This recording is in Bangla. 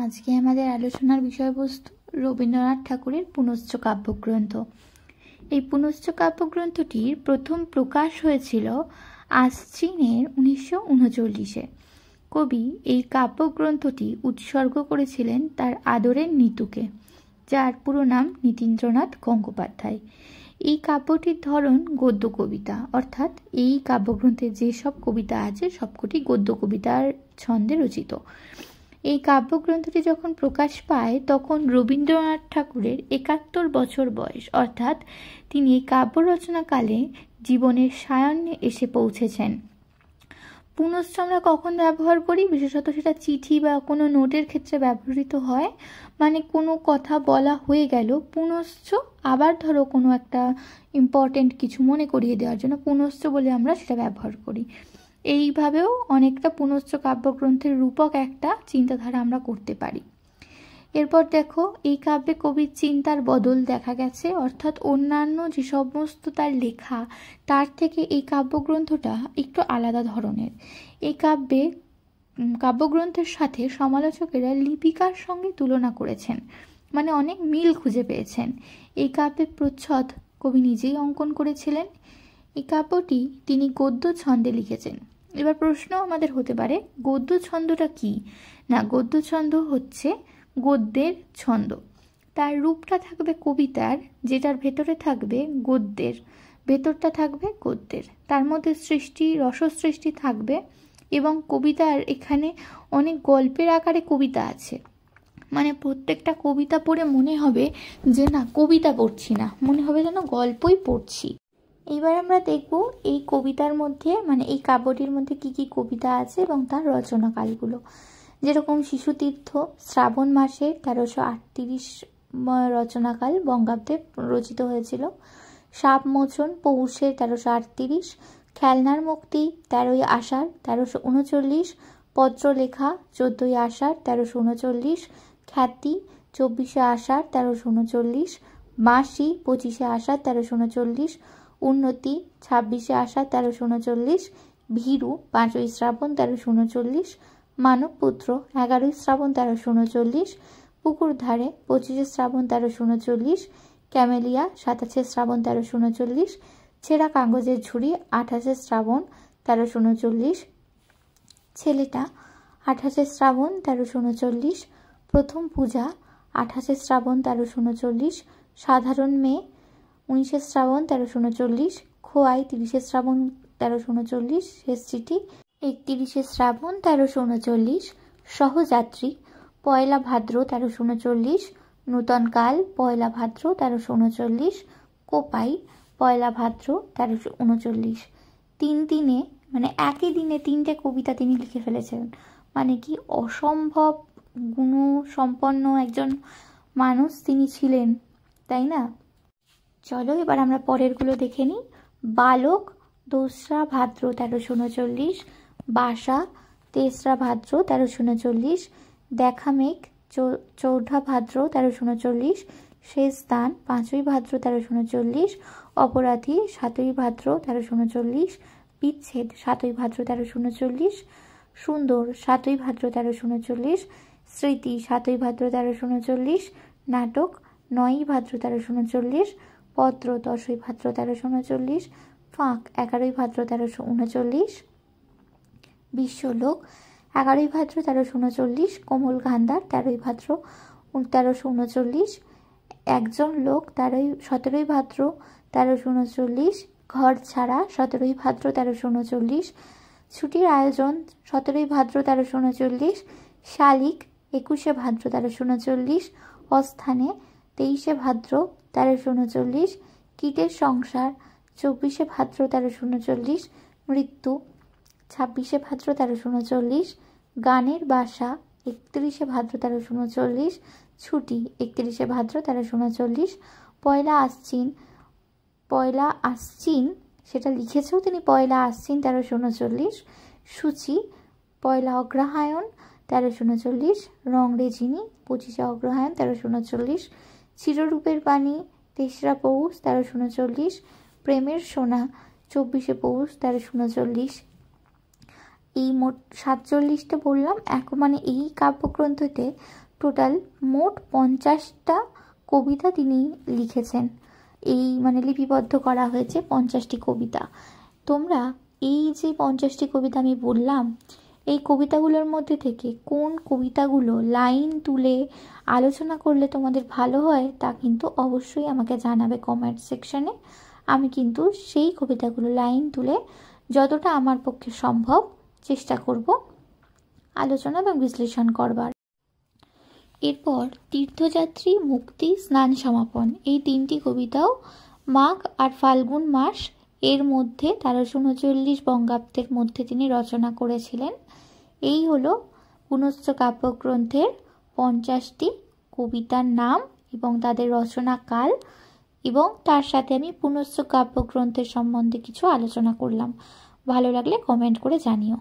আজকে আমাদের আলোচনার বিষয়বস্তু রবীন্দ্রনাথ ঠাকুরের পুনশ্চ কাব্যগ্রন্থ। এই পুনশ্চ কাব্যগ্রন্থটির প্রথম প্রকাশ হয়েছিল আশ্বিনের 1939-এ। কবি এই কাব্যগ্রন্থটি উৎসর্গ করেছিলেন তার আদরের নিতুকে, যার পুরো নাম নীতীন্দ্রনাথ গঙ্গোপাধ্যায়। এই কাব্যটির ধরন গদ্য কবিতা, অর্থাৎ এই কাব্যগ্রন্থে যেসব কবিতা আছে সবকটি গদ্য কবিতার ছন্দে রচিত। এই কাব্যগ্রন্থটি যখন প্রকাশ পায় তখন রবীন্দ্রনাথ ঠাকুরের 71 বছর বয়স, অর্থাৎ তিনি এই কাব্য রচনাকালে জীবনের সায়ান্নে এসে পৌঁছেছেন। পুনশ্চ আমরা কখন ব্যবহার করি? বিশেষত সেটা চিঠি বা কোনো নোটের ক্ষেত্রে ব্যবহৃত হয়। মানে কোনো কথা বলা হয়ে গেল, পুনশ্চ আবার ধরো কোনো একটা ইম্পর্টেন্ট কিছু মনে করিয়ে দেওয়ার জন্য পুনশ্চ বলে আমরা সেটা ব্যবহার করি। এইভাবেও অনেকটা পুনশ্চ কাব্যগ্রন্থের রূপক একটা চিন্তাধারা আমরা করতে পারি। এরপর দেখো, এই কাব্যে কবির চিন্তার বদল দেখা গেছে, অর্থাৎ অন্যান্য যে সমস্ত তার লেখা তার থেকে এই কাব্যগ্রন্থটা একটু আলাদা ধরনের। এই কাব্যগ্রন্থের সাথে সমালোচকেরা লিপিকার সঙ্গে তুলনা করেছেন, মানে অনেক মিল খুঁজে পেয়েছেন। এই কাব্যের প্রচ্ছদ কবি নিজেই অঙ্কন করেছিলেন। এই কাব্যটি তিনি গদ্য ছন্দে লিখেছেন। এবার প্রশ্ন আমাদের হতে পারে, গদ্য ছন্দটা কি? না, গদ্য ছন্দ হচ্ছে গদ্যের ছন্দ। তার রূপটা থাকবে কবিতার, যেটার ভেতরে থাকবে গদ্যের, ভেতরটা থাকবে গদ্যের। তার মধ্যে সৃষ্টি, রসসৃষ্টি থাকবে, এবং কবিতার এখানে অনেক গল্পের আকারে কবিতা আছে। মানে প্রত্যেকটা কবিতা পড়ে মনে হবে যে না কবিতা পড়ছি না, মনে হবে যেন গল্পই পড়ছি। এইবার আমরা দেখব এই কবিতার মধ্যে, মানে এই কাব্যটির মধ্যে কি কি কবিতা আছে এবং তার রচনাকালগুলো। যেরকম শিশুতীর্থ শ্রাবণ মাসে 1338 রচনাকাল বঙ্গাব্দে রচিত হয়েছিল। সাপমোচন পৌষে 1338, খেলনার মুক্তি 13ই আষাঢ় 1339, পত্রলেখা 14ই আষাঢ় 1339, খ্যাতি 24শে আষাঢ় 1339, মাসি 25শে আষাঢ় 1339, উন্নতি 26শে আষাঢ় 1339, ভীরু 5ই শ্রাবণ 1339, মানবপুত্র 11ই শ্রাবণ 1339, পুকুর ধারে 25শে শ্রাবণ 1339, ক্যামেলিয়া 27শে শ্রাবণ 1339, ছেঁড়া কাগজের ঝুড়ি 28শে শ্রাবণ 1339, ছেলেটা 28শে শ্রাবণ 1339, প্রথম পূজা 28শে শ্রাবণ 1339, সাধারণ মেয়ে 19শে শ্রাবণ 1339, খোয়াই 30শে শ্রাবণ 1339, শেষ চিঠি 31শে শ্রাবণ 1339, সহযাত্রী পয়লা ভাদ্র 1339, নূতনকাল পয়লা ভাদ্র 1339, কোপাই পয়লা ভাদ্র 1339। 3 দিনে, মানে একই দিনে 3টে কবিতা তিনি লিখে ফেলেছেন। মানে কি অসম্ভব গুণসম্পন্ন একজন মানুষ তিনি ছিলেন, তাই না? চলো এবার আমরা পরেরগুলো দেখে নিই। বালক 2রা ভাদ্র 1339, বাসা 23রা ভাদ্র 1339, দেখা মেঘ 14ঠা ভাদ্র 1339, শেষ দান 5ই ভাদ্র 1339, অপরাধী 7ই ভাদ্র 1339, বিচ্ছেদ 7ই ভাদ্র 1339, সুন্দর 7ই ভাদ্র 1339, স্মৃতি 7ই ভাদ্র 1339, নাটক 9ই ভাদ্র 1339, পত্র 10ই ভাদ্র 1339, ফাঁক 11ই ভাদ্র 1339, বিশ্বলোক 11ই ভাদ্র 1339, কোমল গান্ধার 13ই ভাদ্র 1339, একজন লোক 17ই ভাদ্র 1339, ঘর ছাড়া 17ই ভাদ্র 1339, ছুটির আয়োজন 17ই ভাদ্র 1339, শালিক 21শে ভাদ্র 1339, অস্থানে 23শে ভাদ্র 1339, কীটের সংসার 24শে ভাদ্র 1339, মৃত্যু 26শে ভাদ্র 1339, গানের বাসা 31শে ভাদ্র 1339, ছুটি 31শে ভাদ্র 1339, পয়লা আশ্বিন সেটা লিখেছেও তিনি পয়লা আশ্বিন 1339, সূচি পয়লা অগ্রহায়ণ 1339, রং রেজিনি 25শে অগ্রহায়ণ 1339, চিররূপের বাণী 23রা পৌষ 1339, প্রেমের সোনা 24শে পৌষ 1339। এই মোট 47টা বললাম। মানে এই কাব্যগ্রন্থতে টোটাল মোট 50টা কবিতা তিনি লিখেছেন। এই লিপিবদ্ধ করা হয়েছে 50টি কবিতা। তোমরা এই যে 50টি কবিতা আমি বললাম, এই কবিতাগুলোর মধ্যে থেকে কোন কবিতাগুলো লাইন তুলে আলোচনা করলে তোমাদের ভালো হয় তা কিন্তু অবশ্যই আমাকে জানাবে কমেন্ট সেকশনে। আমি কিন্তু সেই কবিতাগুলো লাইন তুলে যতটা আমার পক্ষে সম্ভব চেষ্টা করব আলোচনা এবং বিশ্লেষণ করবার। এরপর তীর্থযাত্রী, মুক্তি, স্নান সমাপন, এই 3টি কবিতাও মাঘ আর ফাল্গুন মাস এর মধ্যে 1339 বঙ্গাব্দের মধ্যে তিনি রচনা করেছিলেন। এই হলো পুনশ্চ কাব্যগ্রন্থের 50টি কবিতার নাম এবং তাদের রচনা কাল, এবং তার সাথে আমি পুনশ্চ কাব্যগ্রন্থের সম্বন্ধে কিছু আলোচনা করলাম। ভালো লাগলে কমেন্ট করে জানিও।